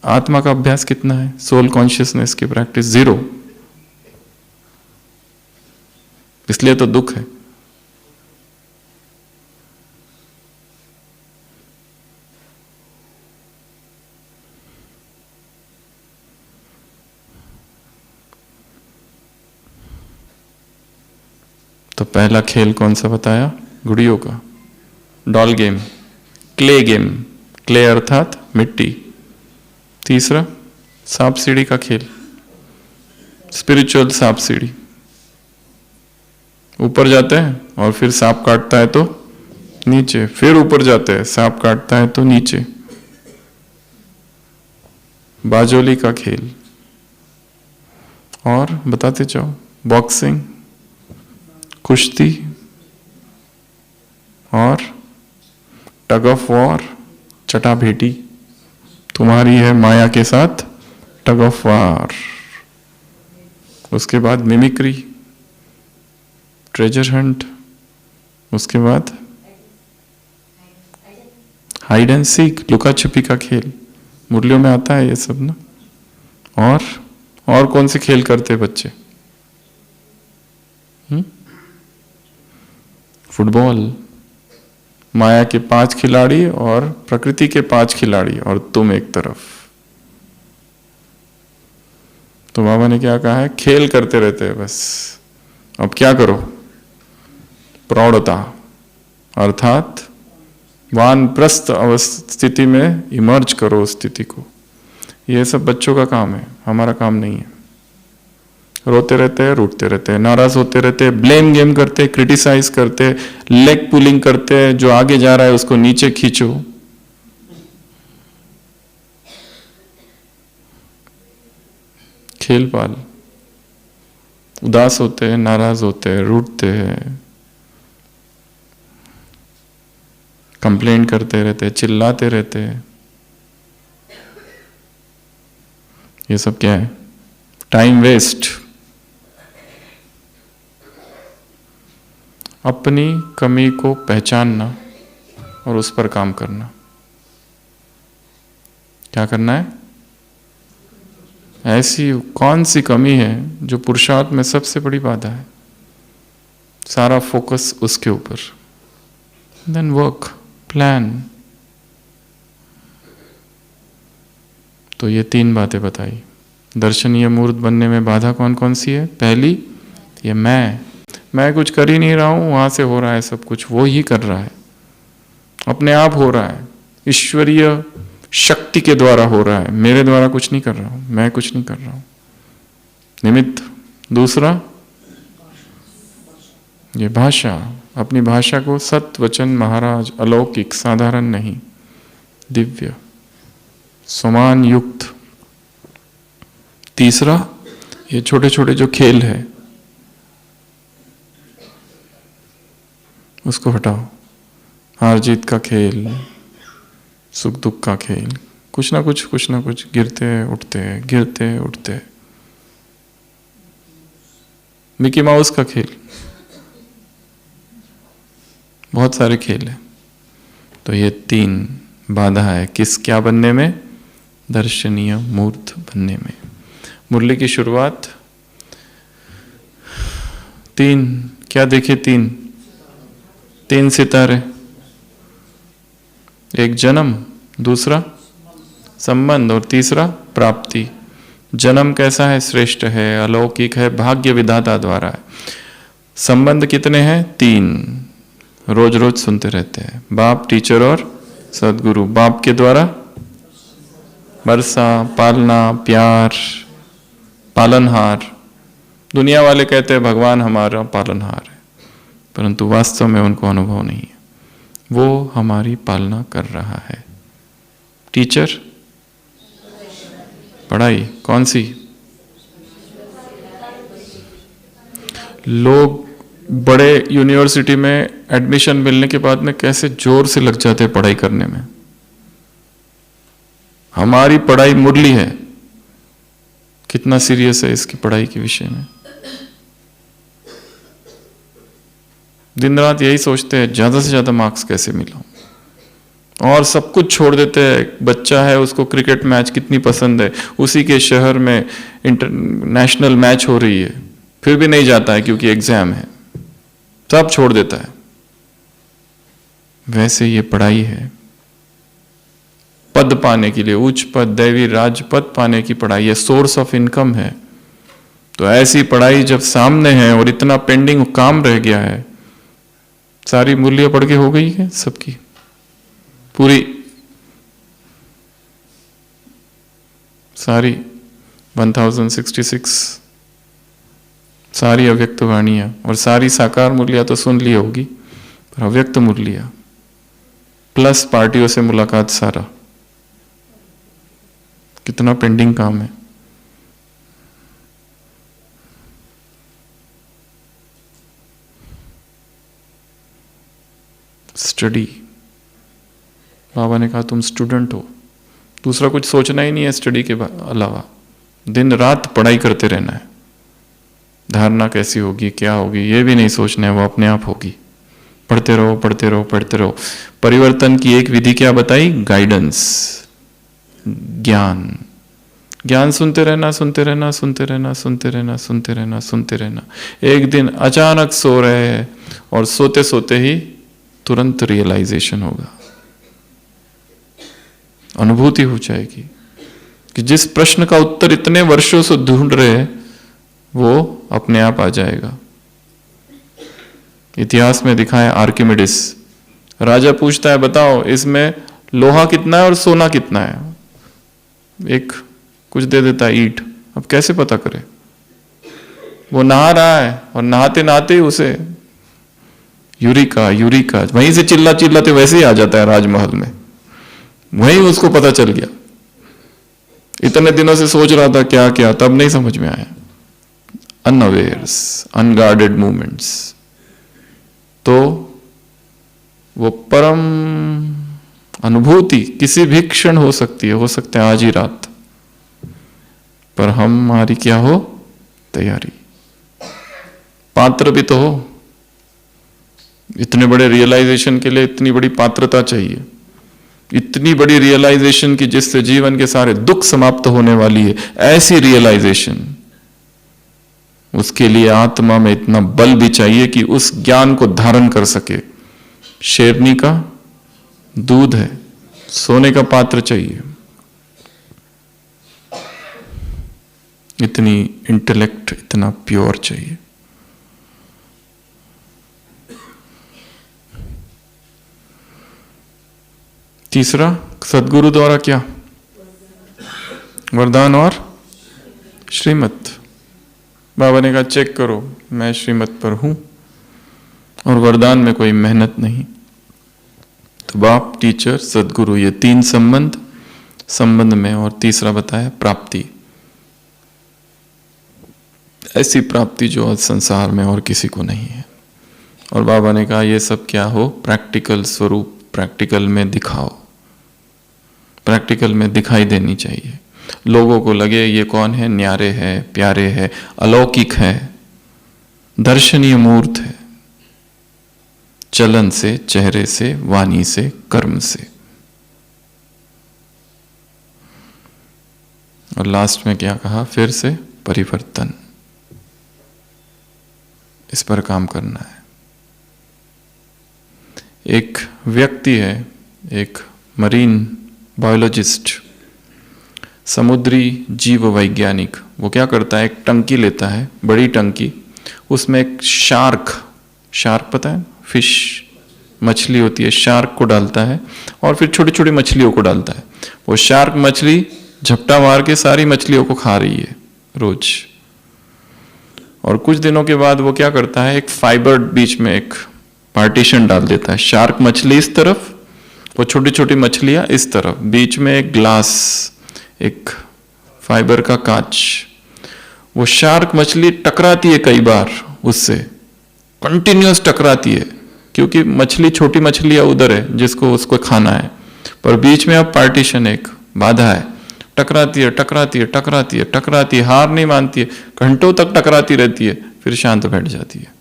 A: आत्मा का अभ्यास कितना है? सोल कॉन्शियसनेस की प्रैक्टिस 0। इसलिए तो दुख है। तो पहला खेल कौन सा बताया? गुड़ियों का, doll game, clay game, clay अर्थात मिट्टी। तीसरा सांप सीढ़ी का खेल, स्पिरिचुअल सांप सीढ़ी। ऊपर जाते हैं और फिर सांप काटता है तो नीचे, फिर ऊपर जाते हैं, सांप काटता है तो नीचे। बाजोली का खेल। और बताते जाओ, बॉक्सिंग, कुश्ती और टग ऑफ वॉर, चटाभेटी। तुम्हारी है माया के साथ टग ऑफ वॉर। उसके बाद मिमिक्री, ट्रेजर हंट, उसके बाद हाइड एंड सीक, लुका छुपी का खेल। मुरलियों में आता है ये सब ना। और कौन से खेल करते बच्चे? फुटबॉल, माया के 5 खिलाड़ी और प्रकृति के 5 खिलाड़ी, और तुम एक तरफ। तो बाबा ने क्या कहा है? खेल करते रहते हैं बस। अब क्या करो? प्रौढ़ता अर्थात वानप्रस्थ स्थिति में इमर्ज करो उस स्थिति को। ये सब बच्चों का काम है, हमारा काम नहीं है। रोते रहते हैं, रूठते रहते हैं, नाराज होते रहते हैं, ब्लेम गेम करते हैं, क्रिटिसाइज करते हैं, लेग पुलिंग करते हैं, जो आगे जा रहा है उसको नीचे खींचो। खेल पाल, उदास होते हैं, नाराज होते हैं, रूठते हैं, कंप्लेन करते रहते हैं, चिल्लाते रहते हैं। ये सब क्या है? Time waste. अपनी कमी को पहचानना और उस पर काम करना। क्या करना है? ऐसी कौन सी कमी है जो पुरुषार्थ में सबसे बड़ी बाधा है, सारा फोकस उसके ऊपर। Then work, plan. तो ये 3 बातें बताई। दर्शनीय मूर्त बनने में बाधा कौन कौन सी है? पहली, ये मैं कुछ कर ही नहीं रहा हूं, वहां से हो रहा है सब कुछ, वो ही कर रहा है, अपने आप हो रहा है, ईश्वरीय शक्ति के द्वारा हो रहा है, मेरे द्वारा कुछ नहीं कर रहा हूं, मैं कुछ नहीं कर रहा हूं। निमित्त। दूसरा, ये भाषा, अपनी भाषा को सत वचन महाराज, अलौकिक, साधारण नहीं, दिव्य, समान युक्त। तीसरा, ये छोटे छोटे जो खेल है उसको हटाओ। हार जीत का खेल, सुख दुख का खेल, कुछ ना कुछ गिरते उठते। मिकी माउस का खेल, बहुत सारे खेल हैं। तो ये 3 बाधा है किस क्या बनने में? दर्शनीय मूर्त बनने में। मुरली की शुरुआत 3 क्या देखे? 3 सितारे। एक जन्म, दूसरा संबंध और तीसरा प्राप्ति। जन्म कैसा है? श्रेष्ठ है, अलौकिक है, भाग्य विधाता द्वारा है। संबंध कितने हैं? 3, रोज रोज सुनते रहते हैं। बाप, टीचर और सदगुरु। बाप के द्वारा वर्षा, पालना, प्यार, पालनहार। दुनिया वाले कहते हैं भगवान हमारा पालनहार है, परंतु वास्तव में उनको अनुभव नहीं है, वो हमारी पालना कर रहा है। टीचर, पढ़ाई कौन सी? लोग बड़े यूनिवर्सिटी में एडमिशन मिलने के बाद में कैसे जोर से लग जाते हैं पढ़ाई करने में। हमारी पढ़ाई मुरली है, कितना सीरियस है इसकी पढ़ाई के विषय में। दिन रात यही सोचते हैं ज्यादा से ज्यादा मार्क्स कैसे मिलाऊं, और सब कुछ छोड़ देते हैं। बच्चा है, उसको क्रिकेट मैच कितनी पसंद है, उसी के शहर में इंटरनेशनल मैच हो रही है, फिर भी नहीं जाता है क्योंकि एग्जाम है, सब छोड़ देता है। वैसे ये पढ़ाई है, पद पाने के लिए, उच्च पद, दैवी राज पद पाने की पढ़ाई है, सोर्स ऑफ इनकम है। तो ऐसी पढ़ाई जब सामने है और इतना पेंडिंग काम रह गया है, सारी मूल्य पढ़ के हो गई है सबकी पूरी, सारी 1066 सारी अव्यक्त वाणियां और सारी साकार मूल्य तो सुन ली होगी, पर अव्यक्त मूल्य प्लस पार्टियों से मुलाकात, सारा कितना पेंडिंग काम है। स्टडी, बाबा ने कहा तुम स्टूडेंट हो, दूसरा कुछ सोचना ही नहीं है स्टडी के अलावा, दिन रात पढ़ाई करते रहना है। धारणा कैसी होगी, क्या होगी, ये भी नहीं सोचना है, वो अपने आप होगी। पढ़ते रहो पढ़ते रहो पढ़ते रहो। परिवर्तन की एक विधि क्या बताई? गाइडेंस, ज्ञान। ज्ञान सुनते रहना, सुनते रहना, सुनते रहना, सुनते रहना, सुनते रहना, सुनते रहना। एक दिन अचानक सो रहे हैं और सोते सोते ही तुरंत रियलाइजेशन होगा, अनुभूति हो जाएगी कि जिस प्रश्न का उत्तर इतने वर्षों से ढूंढ रहे हैं वो अपने आप आ जाएगा। इतिहास में दिखाया आर्किमिडीज, राजा पूछता है बताओ इसमें लोहा कितना है और सोना कितना है, एक कुछ दे देता है ईंट, अब कैसे पता करे? वो नहा रहा है और नहाते नहाते ही उसे यूरिका यूरिका, वहीं से चिल्ला चिल्लाते वैसे ही आ जाता है राजमहल में, वहीं उसको पता चल गया। इतने दिनों से सोच रहा था क्या क्या, तब नहीं समझ में आया। अनअवेयर्स, अनगार्डेड मूवमेंट्स, तो वो परम अनुभूति किसी भी क्षण हो सकती है, हो सकता है आज ही रात, पर हमारी क्या हो? तैयारी। पात्र भी तो हो। इतने बड़े रियलाइजेशन के लिए इतनी बड़ी पात्रता चाहिए, इतनी बड़ी रियलाइजेशन की जिससे जीवन के सारे दुख समाप्त होने वाली है, ऐसी रियलाइजेशन, उसके लिए आत्मा में इतना बल भी चाहिए कि उस ज्ञान को धारण कर सके। शेरनी का दूध है, सोने का पात्र चाहिए। इतनी इंटेलेक्ट, इतना प्योर चाहिए। तीसरा, सदगुरु द्वारा क्या? वरदान और श्रीमत। बाबा ने कहा चेक करो, मैं श्रीमत पर हूं और वरदान में कोई मेहनत नहीं। तो बाप, टीचर, सदगुरु, ये तीन संबंध में, और तीसरा बताया प्राप्ति, ऐसी प्राप्ति जो आज संसार में और किसी को नहीं है। और बाबा ने कहा ये सब क्या हो? प्रैक्टिकल स्वरूप, प्रैक्टिकल में दिखाओ, प्रैक्टिकल में दिखाई देनी चाहिए। लोगों को लगे ये कौन है? न्यारे है, प्यारे है, अलौकिक है, दर्शनीय मूर्त है, चलन से, चेहरे से, वाणी से, कर्म से। और लास्ट में क्या कहा? फिर से परिवर्तन, इस पर काम करना है। एक व्यक्ति है, एक मरीन बायोलॉजिस्ट, समुद्री जीव वैज्ञानिक, वो क्या करता है? एक टंकी लेता है, बड़ी टंकी, उसमें एक शार्क पता है, फिश, मछली होती है, शार्क को डालता है और फिर छोटी छोटी मछलियों को डालता है। वो शार्क मछली झपटा मार के सारी मछलियों को खा रही है रोज। और कुछ दिनों के बाद वो क्या करता है? एक फाइबर बीच में एक पार्टीशन डाल देता है। शार्क मछली इस तरफ, वो छोटी छोटी मछलियां इस तरफ, बीच में एक ग्लास, एक फाइबर का कांच। वो शार्क मछली टकराती है कई बार उससे, कंटिन्यूअस टकराती है, क्योंकि मछली, छोटी मछलियां उधर है जिसको उसको खाना है, पर बीच में अब पार्टीशन, एक बाधा है। टकराती है, टकराती है, टकराती है, टकराती है, हार नहीं मानती है, घंटों तक टकराती रहती है, फिर शांत बैठ जाती है,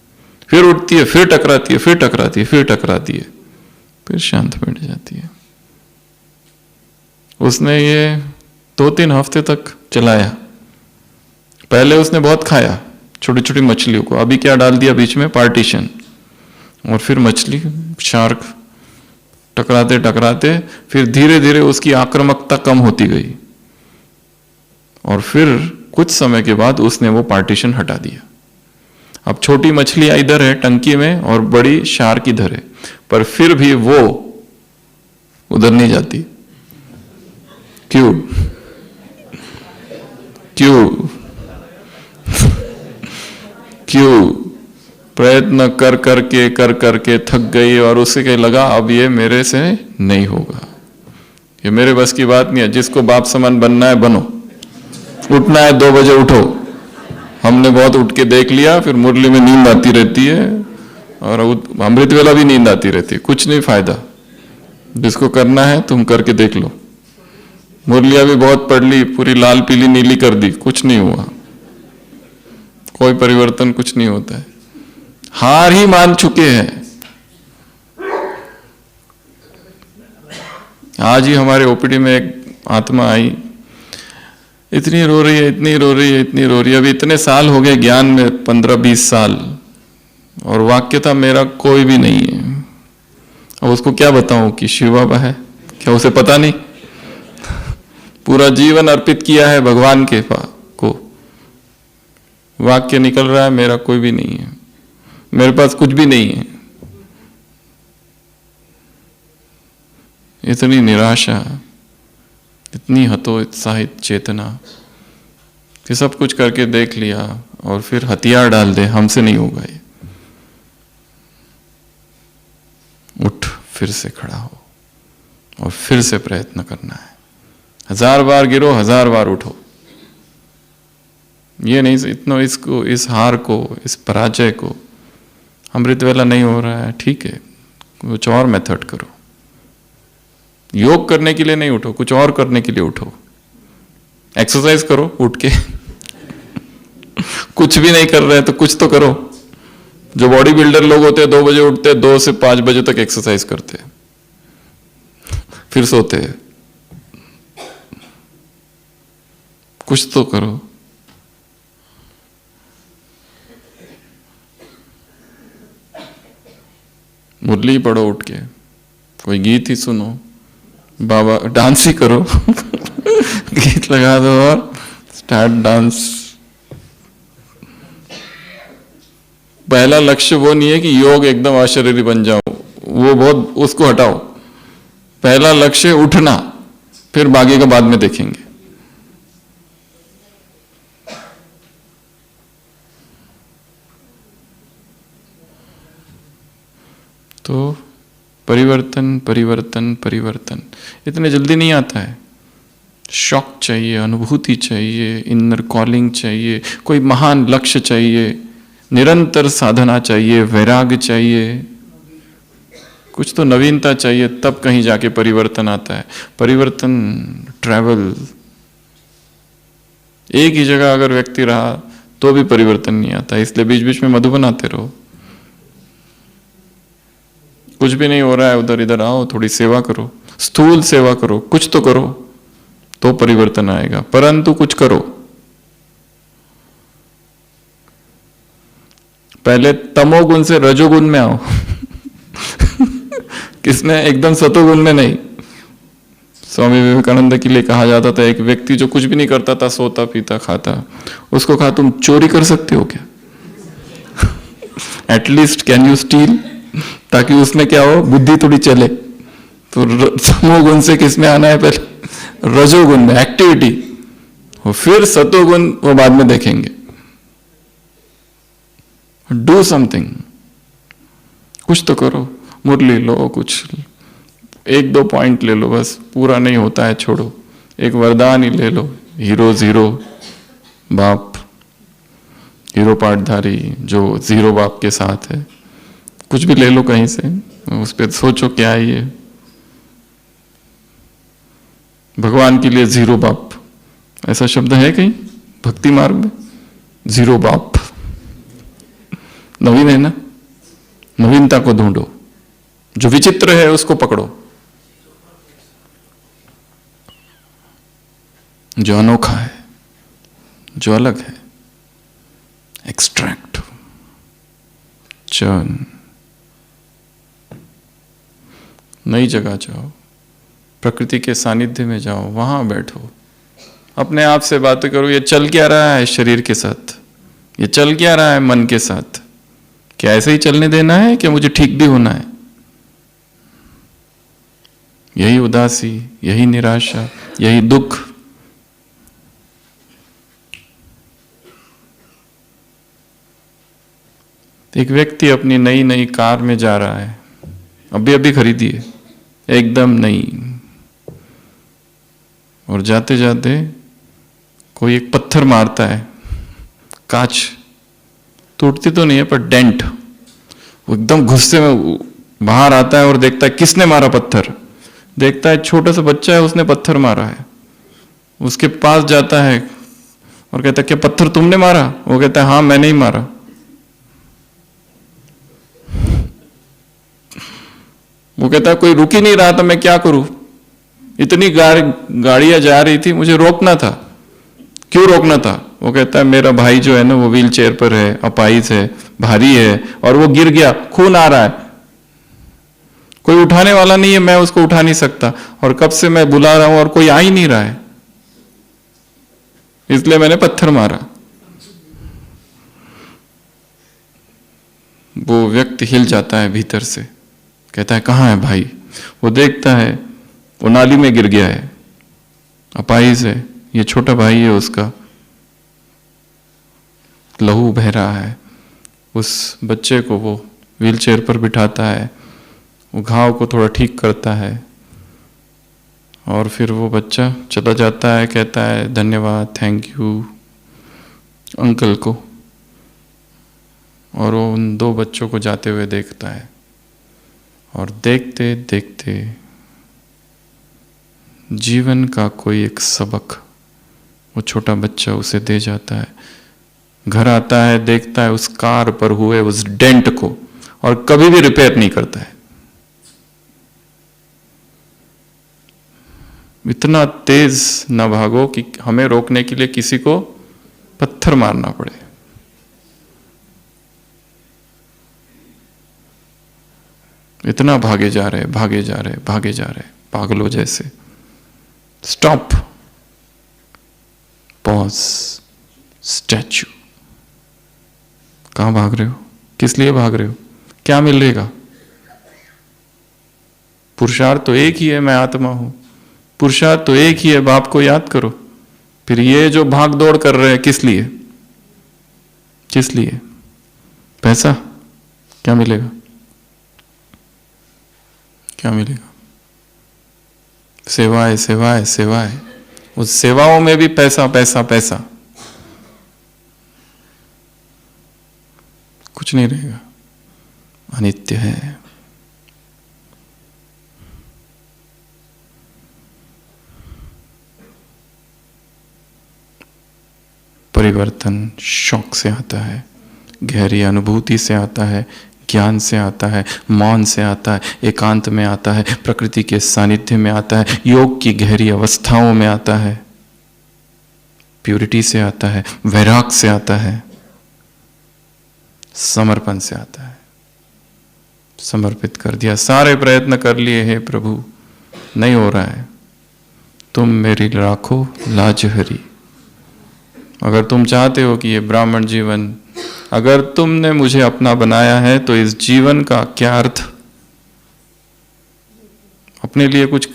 A: फिर उठती है, फिर टकराती है, फिर टकराती है, फिर टकराती है, फिर शांत बैठ जाती है। उसने ये 2-3 हफ्ते तक चलाया। पहले उसने बहुत खाया छोटी छोटी मछलियों को, अभी क्या डाल दिया बीच में? पार्टीशन। और फिर मछली, शार्क टकराते टकराते फिर धीरे धीरे उसकी आक्रामकता कम होती गई, और फिर कुछ समय के बाद उसने वो पार्टीशन हटा दिया। अब छोटी मछलियां इधर है टंकी में और बड़ी शार्क इधर है, पर फिर भी वो उधर नहीं जाती। क्यों? क्यों? क्यों? प्रयत्न कर करके थक गई और उसे क्या लगा, अब ये मेरे से नहीं होगा, ये मेरे बस की बात नहीं है। जिसको बाप समान बनना है बनो, उठना है 2 बजे उठो। हमने बहुत उठ के देख लिया, फिर मुरली में नींद आती रहती है और अमृत वेला भी नींद आती रहती है, कुछ नहीं फायदा। जिसको करना है तुम करके देख लो। मुरलिया भी बहुत पढ़ ली, पूरी लाल पीली नीली कर दी, कुछ नहीं हुआ, कोई परिवर्तन कुछ नहीं होता है। हार ही मान चुके हैं। आज ही हमारे ओपीडी में एक आत्मा आई, इतनी रो रही है, इतनी रो रही है, इतनी रो रही है। अभी इतने साल हो गए ज्ञान में, 15-20 साल, और वाक्य था मेरा कोई भी नहीं है। अब उसको क्या बताऊं कि शिव बाबा है? क्या उसे पता नहीं? पूरा जीवन अर्पित किया है भगवान के को। वाक्य निकल रहा है मेरा कोई भी नहीं है, मेरे पास कुछ भी नहीं है। इतनी निराशा, इतनी हतोत्साहित चेतना कि सब कुछ करके देख लिया और फिर हथियार डाल दे, हमसे नहीं होगा ये। उठ, फिर से खड़ा हो और फिर से प्रयत्न करना है। 1000 बार गिरो, 1000 बार उठो। ये नहीं इतना इसको, इस हार को, इस पराजय को, अमृत वेला नहीं हो रहा है, ठीक है, कुछ और मेथड करो। योग करने के लिए नहीं उठो, कुछ और करने के लिए उठो। एक्सरसाइज करो उठ के कुछ भी नहीं कर रहे हैं तो कुछ तो करो। जो बॉडी बिल्डर लोग होते हैं 2 बजे उठते हैं, 2 से 5 बजे तक एक्सरसाइज करते हैं, फिर सोते हैं। कुछ तो करो। मुरली पढ़ो उठ के, कोई गीत ही सुनो, बाबा डांस ही करो गीत लगा दो और स्टार्ट डांस। पहला लक्ष्य वो नहीं है कि योग एकदम अशरीरी बन जाओ, वो बहुत, उसको हटाओ। पहला लक्ष्य उठना, फिर बाकी का बाद में देखेंगे। तो परिवर्तन परिवर्तन परिवर्तन इतने जल्दी नहीं आता है। शॉक चाहिए, अनुभूति चाहिए, इनर कॉलिंग चाहिए, कोई महान लक्ष्य चाहिए, निरंतर साधना चाहिए, वैराग्य चाहिए, कुछ तो नवीनता चाहिए, तब कहीं जाके परिवर्तन आता है। परिवर्तन ट्रैवल, एक ही जगह अगर व्यक्ति रहा तो भी परिवर्तन नहीं आता। इसलिए बीच बीच में मधुबन आते रहो। कुछ भी नहीं हो रहा है, उधर इधर आओ, थोड़ी सेवा करो, स्थूल सेवा करो, कुछ तो करो, तो परिवर्तन आएगा। परंतु कुछ करो। पहले तमोगुण से रजोगुण में आओ किसने? एकदम सतोगुण में नहीं। स्वामी विवेकानंद के लिए कहा जाता था, एक व्यक्ति जो कुछ भी नहीं करता था, सोता पीता खाता, उसको कहा तुम चोरी कर सकते हो क्या? एटलीस्ट कैन यू स्टील, ताकि उसमें क्या हो, बुद्धि थोड़ी चले। तो तमोगुण से किसमें आना है? पहले रजोगुण में एक्टिविटी, और फिर सतोगुण वो बाद में देखेंगे। डू समथिंग, कुछ तो करो। मुरली लो, कुछ 1-2 पॉइंट ले लो, बस पूरा नहीं होता है छोड़ो। एक वरदान ही ले लो, हीरो जीरो बाप, हीरो पाठधारी जो जीरो बाप के साथ है, कुछ भी ले लो कहीं से, उस पर सोचो क्या है ये। भगवान के लिए जीरो बाप, ऐसा शब्द है कहीं भक्ति मार्ग में? जीरो बाप नवीन है ना? नवीनता को ढूंढो, जो विचित्र है उसको पकड़ो, जो अनोखा है, जो अलग है। एक्सट्रैक्ट, चर्न, नई जगह जाओ, प्रकृति के सानिध्य में जाओ, वहां बैठो, अपने आप से बातें करो। ये चल क्या रहा है शरीर के साथ? ये चल क्या रहा है मन के साथ? क्या ऐसे ही चलने देना है कि मुझे ठीक भी होना है? यही उदासी, यही निराशा, यही दुख, एक व्यक्ति अपनी नई नई कार में जा रहा है, अभी अभी खरीदी है, एकदम नई, और जाते जाते कोई एक पत्थर मारता है, कांच टूटती तो नहीं है पर डेंट, वो एकदम गुस्से में बाहर आता है और देखता है किसने मारा पत्थर। देखता है छोटा सा बच्चा है, उसने पत्थर मारा है। उसके पास जाता है और कहता है क्या पत्थर तुमने मारा? वो कहता है हाँ मैंने ही मारा। वो कहता है कोई रुक ही नहीं रहा था, मैं क्या करूं? इतनी गाड़ियां जा रही थी, मुझे रोकना था। क्यों रोकना था? वो कहता है मेरा भाई जो है ना वो व्हील चेयर पर है, अपाहिज है, भारी है, और वो गिर गया, खून आ रहा है, कोई उठाने वाला नहीं है, मैं उसको उठा नहीं सकता, और कब से मैं बुला रहा हूं और कोई आ ही नहीं रहा है, इसलिए मैंने पत्थर मारा। वो व्यक्ति हिल जाता है भीतर से, कहता है कहाँ है भाई? वो देखता है वो नाली में गिर गया है, अपाहिज है, ये छोटा भाई है उसका, लहू बह रहा है। उस बच्चे को वो व्हील चेयर पर बिठाता है, वो घाव को थोड़ा ठीक करता है, और फिर वो बच्चा चला जाता है, कहता है धन्यवाद, थैंक यू। अंकल को, और वो उन 2 बच्चों को जाते हुए देखता है, और देखते देखते जीवन का कोई एक सबक वो छोटा बच्चा उसे दे जाता है। घर आता है, देखता है उस कार पर हुए उस डेंट को, और कभी भी रिपेयर नहीं करता है। इतना तेज ना भागो कि हमें रोकने के लिए किसी को पत्थर मारना पड़े। इतना भागे जा रहे, भागे जा रहे, भागे जा रहे, पागलों जैसे। Stop, pause, statue. कहां भाग रहे हो? किस लिए भाग रहे हो? क्या मिलेगा? पुरुषार्थ तो एक ही है, मैं आत्मा हूं। पुरुषार्थ तो एक ही है, बाप को याद करो। फिर ये जो भाग दौड़ कर रहे हैं, किस लिए? किस लिए? पैसा? क्या मिलेगा? क्या मिलेगा? सेवाएं, सेवाएं, सेवाएं। उस सेवाओं में भी पैसा, पैसा, पैसा। कुछ नहीं रहेगा, अनित्य है। परिवर्तन शौक से आता है, गहरी अनुभूति से आता है, ज्ञान से आता है, मौन से आता है, एकांत में आता है, प्रकृति के सानिध्य में आता है, योग की गहरी अवस्थाओं में आता है, प्यूरिटी से आता है, वैराग से आता है, समर्पण से आता है। समर्पित कर दिया, सारे प्रयत्न कर लिए, हे प्रभु नहीं हो रहा है, तुम मेरी राखो लाज हरी। अगर तुम चाहते हो कि ये ब्राह्मण जीवन, अगर तुमने मुझे अपना बनाया है, तो इस जीवन का क्या अर्थ? अपने लिए कुछ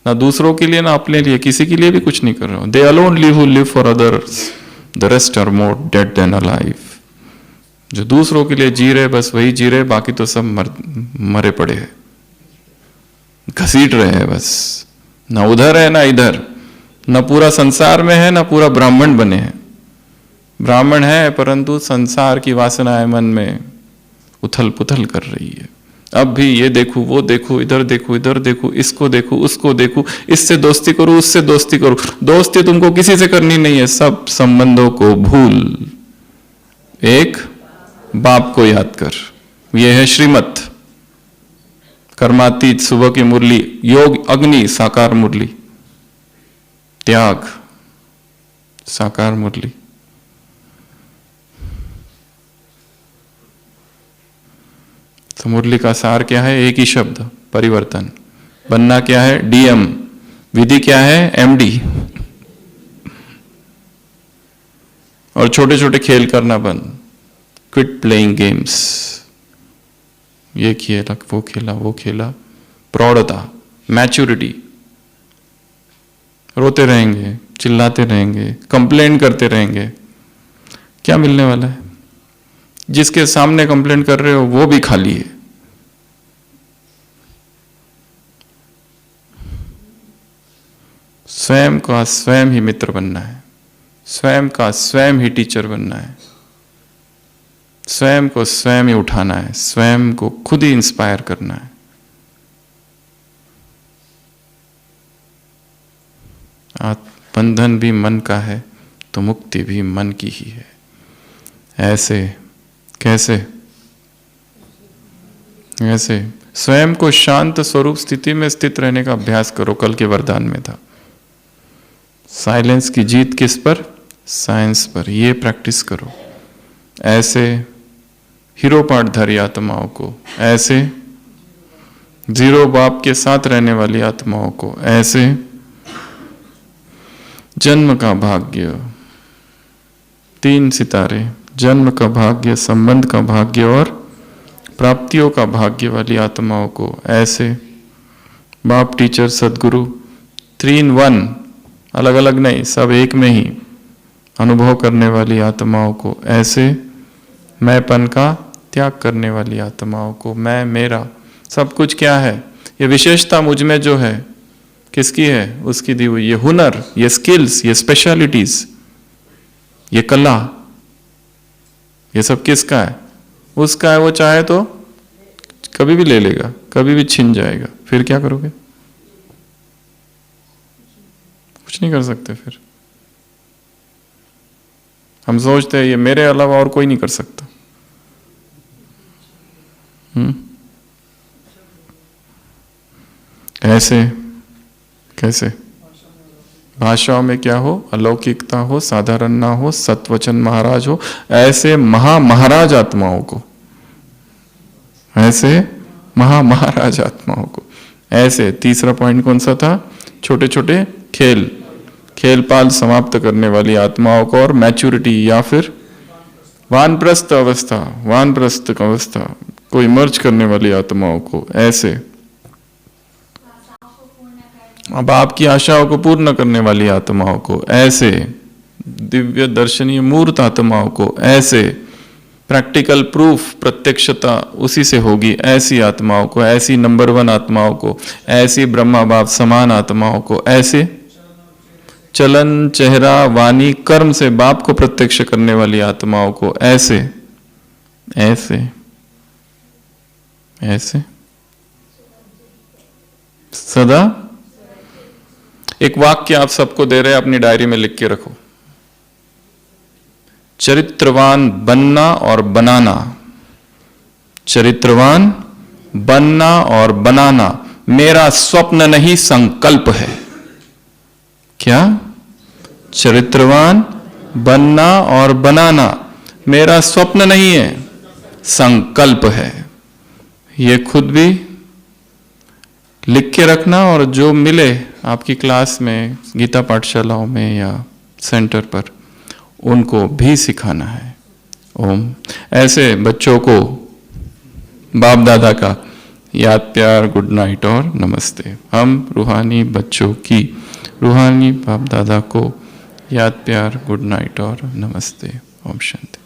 A: ना, दूसरों के लिए ना अपने लिए, किसी के लिए भी कुछ नहीं कर रहा हूं। They alone live who live for others, the rest are more dead than alive. जो दूसरों के लिए जी रहे, बस वही जी रहे, बाकी तो सब मरे पड़े हैं, घसीट रहे हैं बस। ना उधर है ना इधर, ना पूरा संसार में है ना पूरा ब्राह्मण बने हैं। ब्राह्मण है परंतु संसार की वासनाएं मन में उथल पुथल कर रही है। अब भी ये देखूं, वो देखूं, इधर देखूं, इधर देखूं, इसको देखूं, उसको देखूं, इससे दोस्ती करूं, उससे दोस्ती करूं। दोस्ती तुमको किसी से करनी नहीं है, सब संबंधों को भूल, एक बाप को याद कर। ये है श्रीमत, कर्मातीत सुबह की मुरली, योग अग्नि साकार मुरली, त्याग साकार मुरली। तो मुरली का सार क्या है? एक ही शब्द, परिवर्तन। बनना क्या है? डीएम। विधि क्या है? एमडी। और छोटे छोटे खेल करना बंद, क्विट प्लेइंग गेम्स। ये खेला, वो खेला, वो खेला। प्रौढ़ता, मैच्योरिटी। रोते रहेंगे, चिल्लाते रहेंगे, कंप्लेन करते रहेंगे, क्या मिलने वाला है? जिसके सामने कंप्लेंट कर रहे हो वो भी खाली है। स्वयं का स्वयं ही मित्र बनना है, स्वयं का स्वयं ही टीचर बनना है, स्वयं को स्वयं ही उठाना है, स्वयं को खुद ही इंस्पायर करना है। बंधन भी मन का है तो मुक्ति भी मन की ही है। ऐसे कैसे? ऐसे स्वयं को शांत स्वरूप स्थिति में स्थित रहने का अभ्यास करो। कल के वरदान में था, साइलेंस की जीत किस पर? साइंस पर। ये प्रैक्टिस करो। ऐसे हीरो पाठधारी आत्माओं को, ऐसे जीरो बाप के साथ रहने वाली आत्माओं को, ऐसे जन्म का भाग्य, 3 सितारे, जन्म का भाग्य, संबंध का भाग्य और प्राप्तियों का भाग्य वाली आत्माओं को, ऐसे बाप, टीचर, सदगुरु, 3 in 1, अलग अलग नहीं, सब एक में ही अनुभव करने वाली आत्माओं को, ऐसे मैंपन का त्याग करने वाली आत्माओं को। मैं, मेरा, सब कुछ क्या है? ये विशेषता मुझ में जो है, किसकी है? उसकी दी हुई। ये हुनर, ये स्किल्स, ये स्पेशलिटीज, ये कला ये सब किसका है? उसका है। वो चाहे तो कभी भी ले लेगा, कभी भी छीन जाएगा। फिर क्या करोगे? कुछ नहीं कर सकते। फिर हम सोचते हैं ये मेरे अलावा और कोई नहीं कर सकता। ऐसे कैसे? भाषाओं में क्या हो? अलौकिकता हो, साधारण ना हो, सत्वचन महाराज हो, ऐसे महाराज आत्माओं को, ऐसे महाराज आत्माओं को, ऐसे। तीसरा पॉइंट कौन सा था? छोटे छोटे खेल पाल समाप्त करने वाली आत्माओं को, और मैच्योरिटी या फिर वानप्रस्थ अवस्था को इमर्ज करने वाली आत्माओं को, ऐसे। अब आपकी आशाओं को पूर्ण करने वाली आत्माओं को, ऐसे। दिव्य दर्शनीय मूर्त आत्माओं को, ऐसे। प्रैक्टिकल प्रूफ, प्रत्यक्षता उसी से होगी, ऐसी आत्माओं को, ऐसी नंबर 1 आत्माओं को, ऐसी ब्रह्मा बाप समान आत्माओं को, ऐसे। चलन, चेहरा, वाणी, कर्म से बाप को प्रत्यक्ष करने वाली आत्माओं को, ऐसे ऐसे ऐसे सदा। एक वाक्य आप सबको दे रहे हैं, अपनी डायरी में लिख के रखो। चरित्रवान बनना और बनाना, चरित्रवान बनना और बनाना मेरा स्वप्न नहीं संकल्प है। क्या? चरित्रवान बनना और बनाना मेरा स्वप्न नहीं है, संकल्प है। ये खुद भी लिख के रखना, और जो मिले आपकी क्लास में, गीता पाठशालाओं में या सेंटर पर, उनको भी सिखाना है। ओम। ऐसे बच्चों को बाप दादा का याद, प्यार, गुड नाइट और नमस्ते। हम रूहानी बच्चों की, रूहानी बाप दादा को याद, प्यार, गुड नाइट और नमस्ते। ओम शांति।